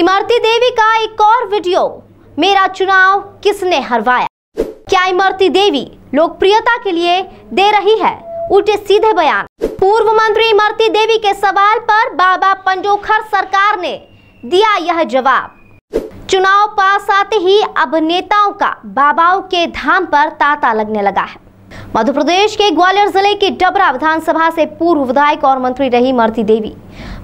इमरती देवी का एक और वीडियो, मेरा चुनाव किसने हरवाया। क्या इमरती देवी लोकप्रियता के लिए दे रही है उल्टे सीधे बयान। पूर्व मंत्री इमरती देवी के सवाल पर बाबा पंडोखर सरकार ने दिया यह जवाब। चुनाव पास आते ही अब नेताओं का बाबाओं के धाम पर तांता लगने लगा है। मध्य प्रदेश के ग्वालियर जिले की डबरा विधानसभा से पूर्व विधायक और मंत्री रही इमरती देवी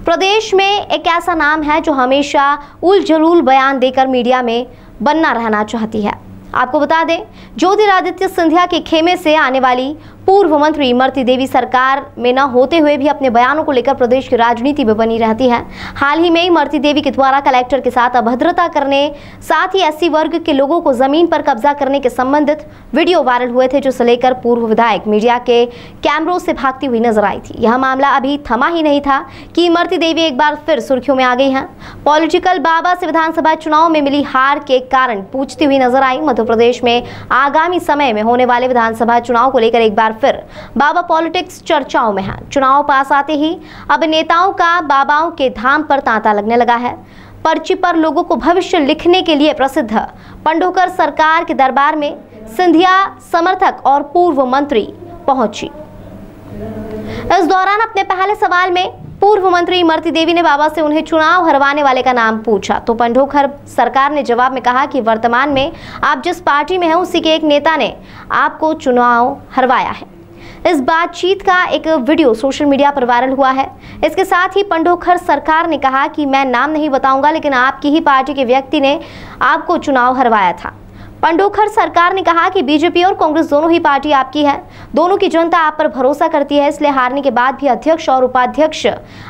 प्रदेश में एक ऐसा नाम है जो हमेशा उल-जलूल बयान देकर मीडिया में बनना रहना चाहती है। आपको बता दें, ज्योतिरादित्य सिंधिया के खेमे से आने वाली पूर्व मंत्री इमरती देवी सरकार में न होते हुए भी अपने बयानों को लेकर प्रदेश की राजनीति में बनी रहती है। हाल ही में इमरती देवी के द्वारा कलेक्टर के साथ अभद्रता करने, साथ ही एससी वर्ग के लोगों को जमीन पर कब्जा करने के संबंधित वीडियो वायरल हुए थे, जिसे लेकर पूर्व विधायक मीडिया के कैमरों से भागती हुई नजर आई थी। यह मामला अभी थमा ही नहीं था कि इमरती देवी एक बार फिर सुर्खियों में आ गई हैं। पॉलिटिकल बाबा से विधानसभा चुनाव में मिली हार के कारण पूछती हुई नजर आई। मध्य प्रदेश में आगामी समय में होने वाले विधानसभा चुनाव को लेकर एक बार फिर बाबा पॉलिटिक्स चर्चाओं में है। चुनाव पास आते ही अब नेताओं का बाबाओं के धाम पर तांता लगने लगा है। पर्ची पर लोगों को भविष्य लिखने के लिए प्रसिद्ध पंडोखर सरकार के दरबार में सिंधिया समर्थक और पूर्व मंत्री पहुंची। इस दौरान अपने पहले सवाल में पूर्व मंत्री इमरती देवी ने बाबा से उन्हें चुनाव हरवाने वाले का नाम पूछा, तो पंडोखर सरकार ने जवाब में कहा कि वर्तमान में आप जिस पार्टी में हैं उसी के एक नेता ने आपको चुनाव हरवाया है। इस बातचीत का एक वीडियो सोशल मीडिया पर वायरल हुआ है। इसके साथ ही पंडोखर सरकार ने कहा कि मैं नाम नहीं बताऊंगा, लेकिन आपकी ही पार्टी के व्यक्ति ने आपको चुनाव हरवाया था। पंडोखर सरकार ने कहा कि बीजेपी और कांग्रेस दोनों ही पार्टी आपकी है, दोनों की जनता आप पर भरोसा करती है, इसलिए हारने के बाद भी अध्यक्ष और उपाध्यक्ष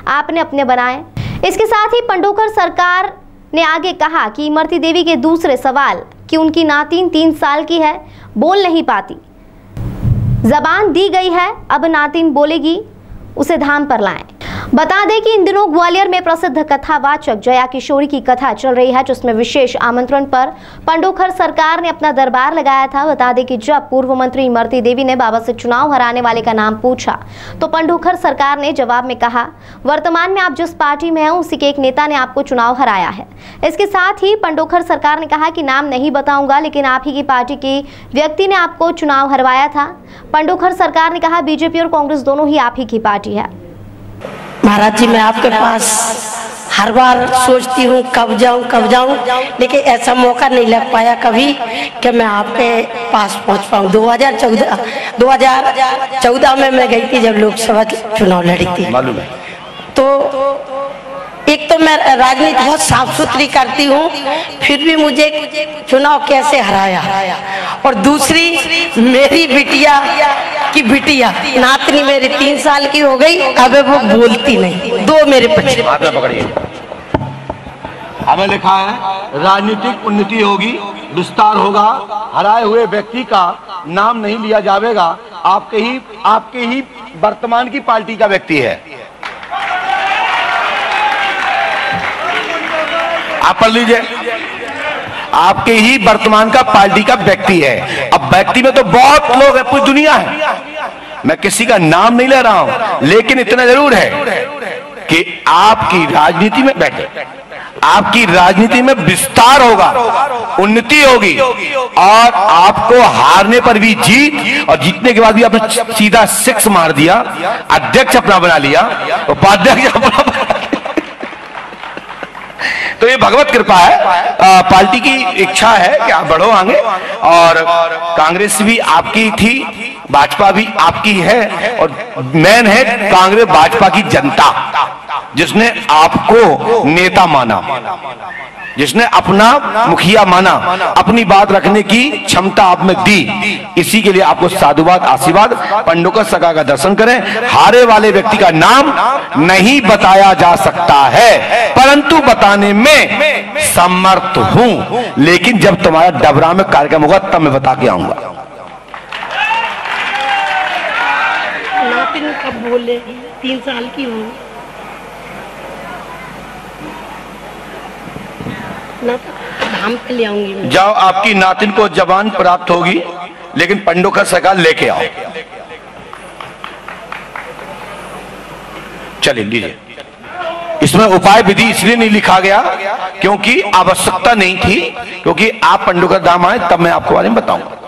आपने अपने बनाए। इसके साथ ही पंडोखर सरकार ने आगे कहा कि इमरती देवी के दूसरे सवाल कि उनकी नातिन 3 साल की है, बोल नहीं पाती, जबान दी गई है, अब नातिन बोलेगी, उसे धाम पर लाएं। बता दें कि इन दिनों ग्वालियर में प्रसिद्ध कथावाचक जया किशोरी की कथा चल रही है, जिसमें विशेष आमंत्रण पर पंडोखर सरकार ने अपना दरबार लगाया था। बता दें कि जब पूर्व मंत्री इमरती देवी ने बाबा से चुनाव हराने वाले का नाम पूछा, तो पंडोखर सरकार ने जवाब में कहा, वर्तमान में आप जिस पार्टी में हैं उसी के एक नेता ने आपको चुनाव हराया है। इसके साथ ही पंडोखर सरकार ने कहा कि नाम नहीं बताऊंगा, लेकिन आप ही की पार्टी के व्यक्ति ने आपको चुनाव हरवाया था। पंडोखर सरकार ने कहा, बीजेपी और कांग्रेस दोनों ही आप ही की पार्टी है। महाराज जी, मैं आपके पास हर बार सोचती हूँ कब जाऊँ, लेकिन ऐसा मौका नहीं लग पाया कभी कि मैं आपके पास पहुँच पाऊँ। 2014 में मैं गई थी जब लोकसभा चुनाव लड़ी थी। मालूम है। तो एक तो मैं राजनीति बहुत साफ सुथरी करती हूँ, फिर भी मुझे चुनाव कैसे हराया। और दूसरी, मेरी बिटिया की बिटिया नातनी मेरी 3 साल की हो गई, अब वो बोलती नहीं। 2 मेरे बच्चे। पकड़िए, हमें लिखा है राजनीतिक उन्नति होगी, विस्तार होगा, हराए हुए व्यक्ति का नाम नहीं लिया जाएगा, आपके ही वर्तमान की पार्टी का व्यक्ति है। आप पढ़ लीजिए, आपके ही वर्तमान का पार्टी का व्यक्ति है। अब व्यक्ति में तो बहुत लोग हैं, पूरी दुनिया है, मैं किसी का नाम नहीं ले रहा हूं, लेकिन इतना जरूर है कि आपकी राजनीति में बैठे, आपकी राजनीति में विस्तार होगा, उन्नति होगी, और आपको हारने पर भी जीत, और जीतने के बाद भी आपने सीधा 6 मार दिया, अध्यक्ष अपना बना लिया, उपाध्यक्ष अपना। तो ये भगवत कृपा है, पार्टी की इच्छा है कि आप बढ़ो आगे, और कांग्रेस भी आपकी थी, भाजपा भी आपकी है, और मेन है कांग्रेस भाजपा की जनता, जिसने आपको नेता माना, जिसने अपना मुखिया माना, अपनी बात रखने की क्षमता आप में दी। इसी के लिए आपको साधुवाद, आशीर्वाद। पंडोखर सरकार का दर्शन करें। हारे वाले व्यक्ति का नाम नहीं बताया जा सकता है, परंतु बताने में समर्थ हूं, लेकिन जब तुम्हारा डबरा में कार्यक्रम होगा तब मैं बता के आऊंगा। नातिन कब बोले? 3 साल की हो, धाम पे ले आऊंगी। जाओ, आपकी नातिन को जबान प्राप्त होगी, लेकिन पंडोखर सरकार लेके आओ। चलिए लीजिए। इसमें उपाय विधि इसलिए नहीं लिखा गया क्योंकि आवश्यकता नहीं थी, क्योंकि आप पंडुका धाम आए तब मैं आपको बारे में बताऊंगा।